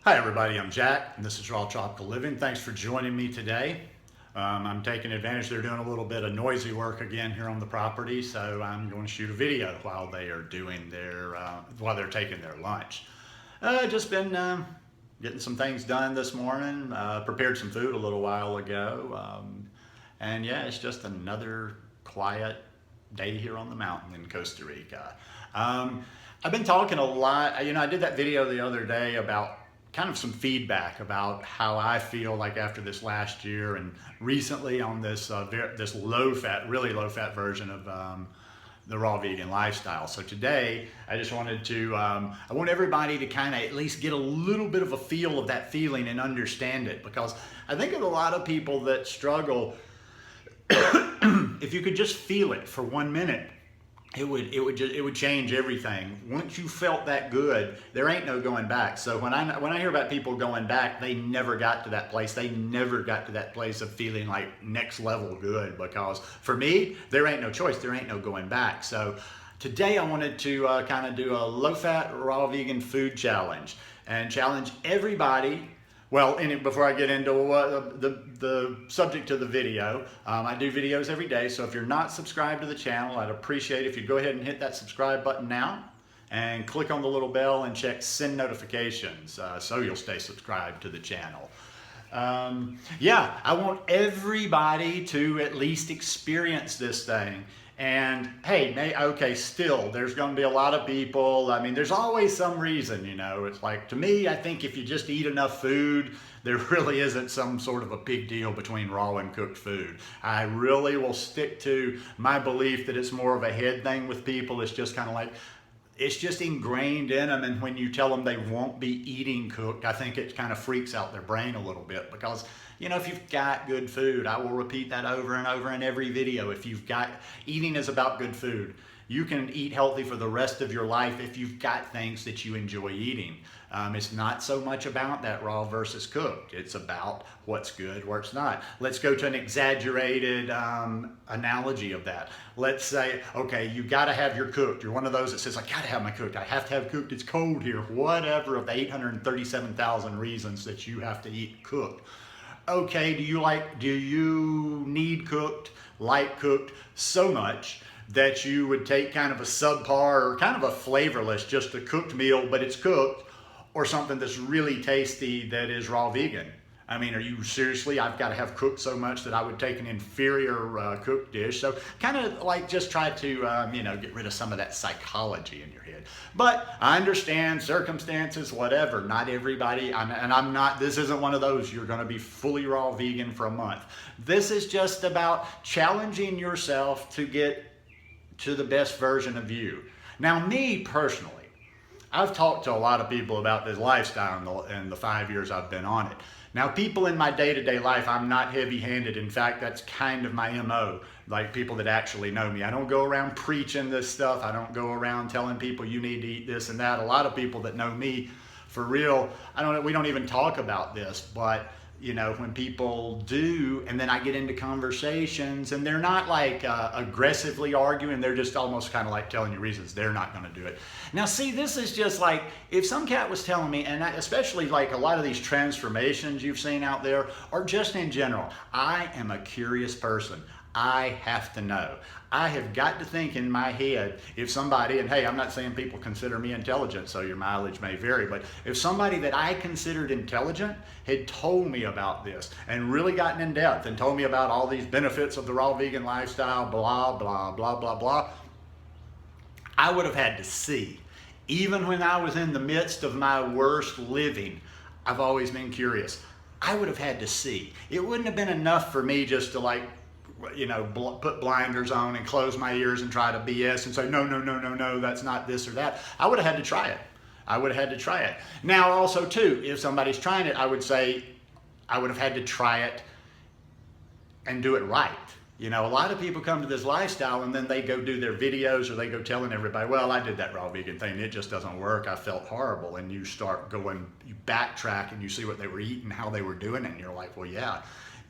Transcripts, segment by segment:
Hi everybody, I'm Jack and this is Raw Tropical Living. Thanks for joining me today. I'm taking advantage, they're doing a little bit of noisy work again here on the property, so I'm going to shoot a video while they are doing while they're taking their lunch. Just been getting some things done this morning, prepared some food a little while ago, and yeah, it's just another quiet day here on the mountain in Costa Rica. I've been talking a lot, I did that video the other day about kind of some feedback about how I feel like after this last year and recently on this this really low fat version of the raw vegan lifestyle. So today I just wanted to, I want everybody to kind of at least get a little bit of a feel of that feeling and understand it, because I think of a lot of people that struggle. If you could just feel it for 1 minute, it would change everything. Once you felt that good, there ain't no going back. So when I hear about people going back, they never got to that place. They never got to that place of feeling like next level good, because for me, there ain't no choice. There ain't no going back. So today I wanted to kind of do a low-fat raw vegan food challenge and challenge everybody. Well, before I get into the subject of the video, I do videos every day, so if you're not subscribed to the channel, I'd appreciate if you'd go ahead and hit that subscribe button now and click on the little bell and check send notifications so you'll stay subscribed to the channel. Yeah, I want everybody to at least experience this thing. And hey, okay, still, there's going to be a lot of people. I mean, there's always some reason, It's like, to me, I think if you just eat enough food, there really isn't some sort of a big deal between raw and cooked food. I really will stick to my belief that it's more of a head thing with people. It's just kind of like, it's just ingrained in them, and when you tell them they won't be eating cooked, I think it kind of freaks out their brain a little bit, because if you've got good food, I will repeat that over and over in every video. If you've got, eating is about good food. You can eat healthy for the rest of your life if you've got things that you enjoy eating. It's not so much about that raw versus cooked. It's about what's good, what's not. Let's go to an exaggerated analogy of that. Let's say, okay, you gotta have your cooked. You're one of those that says, I gotta have my cooked. I have to have cooked, it's cold here. Whatever of the 837,000 reasons that you have to eat cooked. Okay, do you need cooked, like cooked so much that you would take kind of a subpar or kind of a flavorless, just a cooked meal, but it's cooked, or something that's really tasty that is raw vegan? I mean, are you seriously, I've got to have cooked so much that I would take an inferior cooked dish? So kind of like just try to, get rid of some of that psychology in your head. But I understand circumstances, whatever, not everybody, and I'm not, this isn't one of those, you're going to be fully raw vegan for a month. This is just about challenging yourself to get to the best version of you. Now, me personally, I've talked to a lot of people about this lifestyle in the 5 years I've been on it. Now, people in my day-to-day life, I'm not heavy-handed. In fact, that's kind of my MO, like people that actually know me. I don't go around preaching this stuff. I don't go around telling people you need to eat this and that. A lot of people that know me for real, we don't even talk about this, but when people do, and then I get into conversations and they're not like aggressively arguing, they're just almost kind of like telling you reasons they're not going to do it. Now see, this is just like, if some cat was telling me, and especially like a lot of these transformations you've seen out there, or just in general, I am a curious person. I have to know. I have got to think in my head, if somebody, and hey, I'm not saying people consider me intelligent, so your mileage may vary, but if somebody that I considered intelligent had told me about this and really gotten in depth and told me about all these benefits of the raw vegan lifestyle, blah, blah, blah, blah, blah, I would have had to see. Even when I was in the midst of my worst living, I've always been curious. I would have had to see. It wouldn't have been enough for me just to like, put blinders on and close my ears and try to BS and say, no, that's not this or that. I would have had to try it. I would have had to try it. Now also too, if somebody's trying it, I would say I would have had to try it and do it right. A lot of people come to this lifestyle and then they go do their videos or they go telling everybody, well, I did that raw vegan thing. It just doesn't work. I felt horrible. And you start going, you backtrack and you see what they were eating, how they were doing it. And you're like, well, yeah,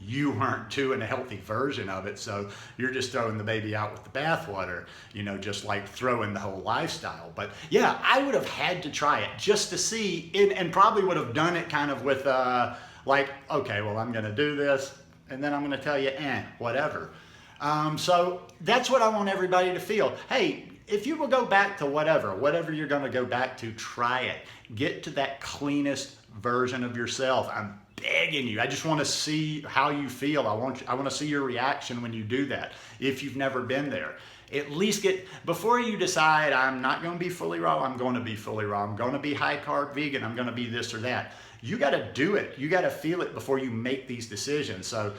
you weren't doing a healthy version of it. So you're just throwing the baby out with the bathwater, just like throwing the whole lifestyle. But yeah, I would have had to try it just to see it, and probably would have done it kind of with like, okay, well, I'm going to do this, and then I'm going to tell you, whatever. So that's what I want everybody to feel. Hey, if you will go back to whatever you're going to go back to, try it. Get to that cleanest version of yourself. I'm begging you. I just want to see how you feel. I want to see your reaction when you do that. If you've never been there, at least before you decide, I'm not going to be fully raw, I'm going to be fully raw, I'm going to be high carb vegan, I'm going to be this or that. You got to do it. You got to feel it before you make these decisions. So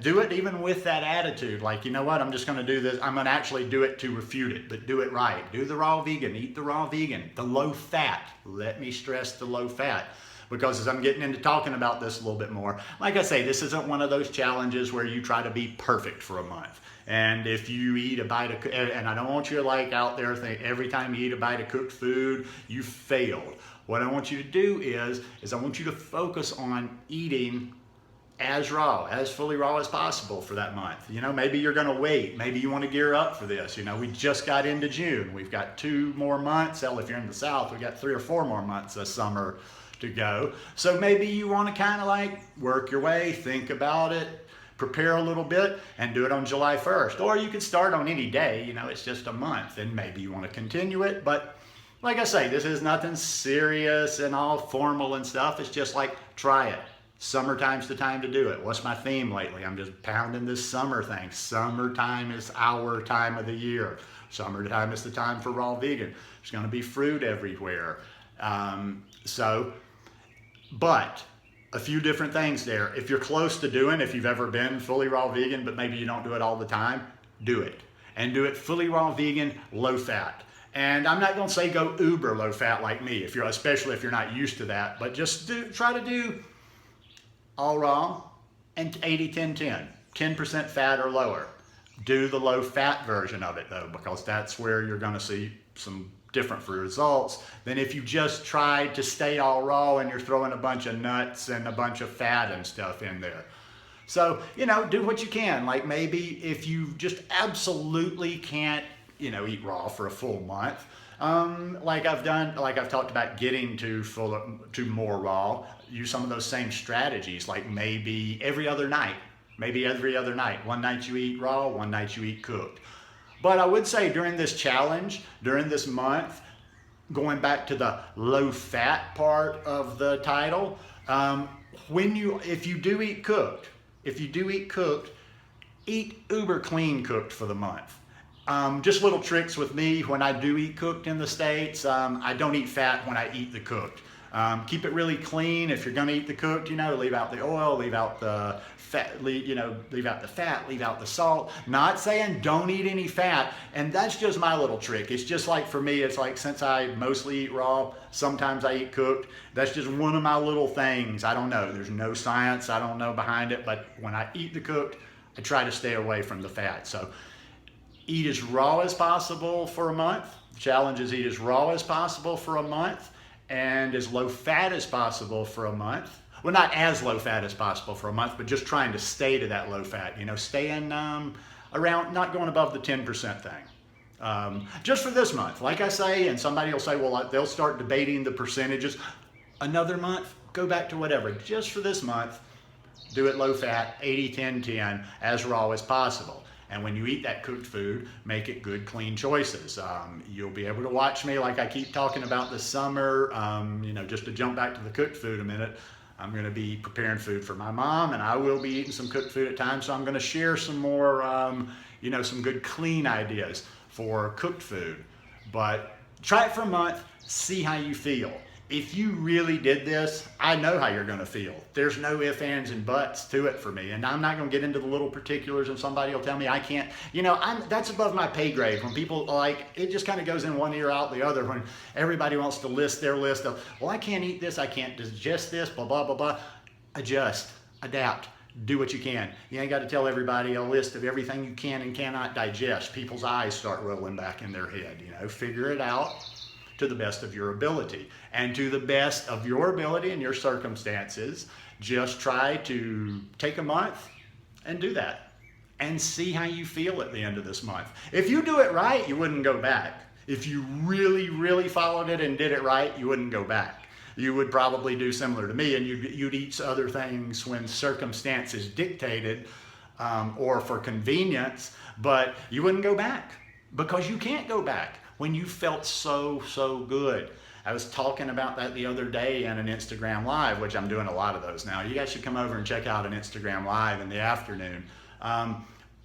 do it even with that attitude, like, you know what, I'm just going to do this. I'm going to actually do it to refute it, but do it right. Do the raw vegan, eat the raw vegan, the low fat. Let me stress the low fat, because as I'm getting into talking about this a little bit more, like I say, this isn't one of those challenges where you try to be perfect for a month. And if you eat a bite of, and I don't want you to like out there think every time you eat a bite of cooked food, you failed. What I want you to do is I want you to focus on eating as raw, as fully raw as possible for that month. Maybe you're going to wait. Maybe you want to gear up for this. We just got into June. We've got 2 more months. Hell, if you're in the South, we've got 3 or 4 more months this summer to go. So maybe you want to kind of like work your way, think about it, prepare a little bit, and do it on July 1st. Or you could start on any day. It's just a month, and maybe you want to continue it. But like I say, this is nothing serious and all formal and stuff. It's just like, try it. Summertime's the time to do it. What's my theme lately? I'm just pounding this summer thing. Summertime is our time of the year. Summertime is the time for raw vegan. There's going to be fruit everywhere. But a few different things there. If you're close to if you've ever been fully raw vegan, but maybe you don't do it all the time, do it. And do it fully raw vegan, low fat. And I'm not going to say go uber low fat like me, especially if you're not used to that, but just try to do all raw and 80-10-10, 10% fat or lower. Do the low fat version of it though, because that's where you're going to see some different results than if you just tried to stay all raw and you're throwing a bunch of nuts and a bunch of fat and stuff in there. So, do what you can. Like maybe if you just absolutely can't, eat raw for a full month, like I've talked about getting to more raw, use some of those same strategies, like maybe every other night. One night you eat raw, one night you eat cooked. But I would say during this challenge, during this month, going back to the low fat part of the title, if you do eat cooked, eat uber clean cooked for the month. Just little tricks with me when I do eat cooked in the States. I don't eat fat when I eat the cooked. Keep it really clean. If you're going to eat the cooked, leave out the oil, leave out the fat, leave out the fat, leave out the salt. Not saying don't eat any fat, and that's just my little trick. It's just like for me, it's like since I mostly eat raw, sometimes I eat cooked. That's just one of my little things. I don't know. There's no science. I don't know behind it, but when I eat the cooked, I try to stay away from the fat. So eat as raw as possible for a month. The challenge is eat as raw as possible for a month and as low fat as possible for a month. Well, not as low fat as possible for a month, but just trying to stay to that low fat, staying around, not going above the 10% thing. Just for this month, like I say, and somebody will say, well, they'll start debating the percentages. Another month, go back to whatever. Just for this month, do it low fat, 80-10-10, as raw as possible. And when you eat that cooked food, make it good, clean choices. You'll be able to watch me like I keep talking about this summer. Just to jump back to the cooked food a minute, I'm going to be preparing food for my mom, and I will be eating some cooked food at times. So I'm going to share some more, some good clean ideas for cooked food. But try it for a month, see how you feel. If you really did this, I know how you're going to feel. There's no ifs, ands, and buts to it for me. And I'm not going to get into the little particulars, and somebody will tell me I can't. That's above my pay grade. When people it just kind of goes in one ear, out the other. When everybody wants to list their list of, well, I can't eat this, I can't digest this, blah, blah, blah, blah. Adjust, adapt, do what you can. You ain't got to tell everybody a list of everything you can and cannot digest. People's eyes start rolling back in their head. Figure it out. to the best of your ability. And to the best of your ability and your circumstances, just try to take a month and do that and see how you feel at the end of this month. If you do it right, you wouldn't go back. If you really, really followed it and did it right, you wouldn't go back. You would probably do similar to me, and you'd eat other things when circumstances dictated or for convenience, but you wouldn't go back because you can't go back when you felt so, so good. I was talking about that the other day in an Instagram Live, which I'm doing a lot of those now. You guys should come over and check out an Instagram Live in the afternoon.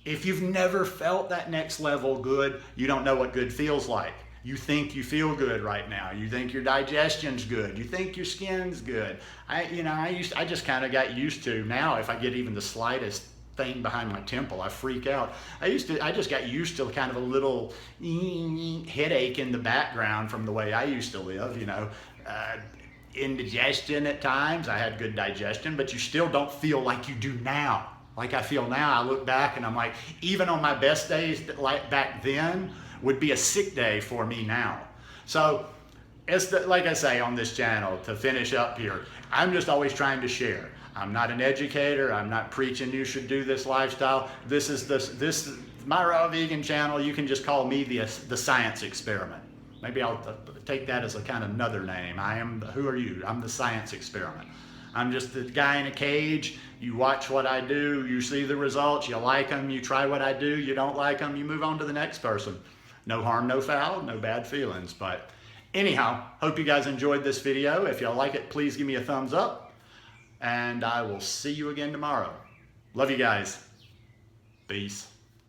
If you've never felt that next level good, you don't know what good feels like. You think you feel good right now. You think your digestion's good. You think your skin's good. I just kind of got used to now. If I get even the slightest thing behind my temple, I freak out. I just got used to kind of a little headache in the background from the way I used to live. Indigestion at times. I had good digestion, but you still don't feel like you do now. Like I feel now. I look back and I'm like, even on my best days, like back then, would be a sick day for me now. So like I say on this channel, to finish up here, I'm just always trying to share. I'm not an educator. I'm not preaching you should do this lifestyle. This is my Raw Vegan channel. You can just call me the science experiment. Maybe I'll take that as a kind of another name. Who are you? I'm the science experiment. I'm just the guy in a cage. You watch what I do, you see the results, you like them, you try what I do, you don't like them, you move on to the next person. No harm, no foul, no bad feelings. But anyhow, hope you guys enjoyed this video. If y'all like it, please give me a thumbs up. And I will see you again tomorrow. Love you guys. Peace.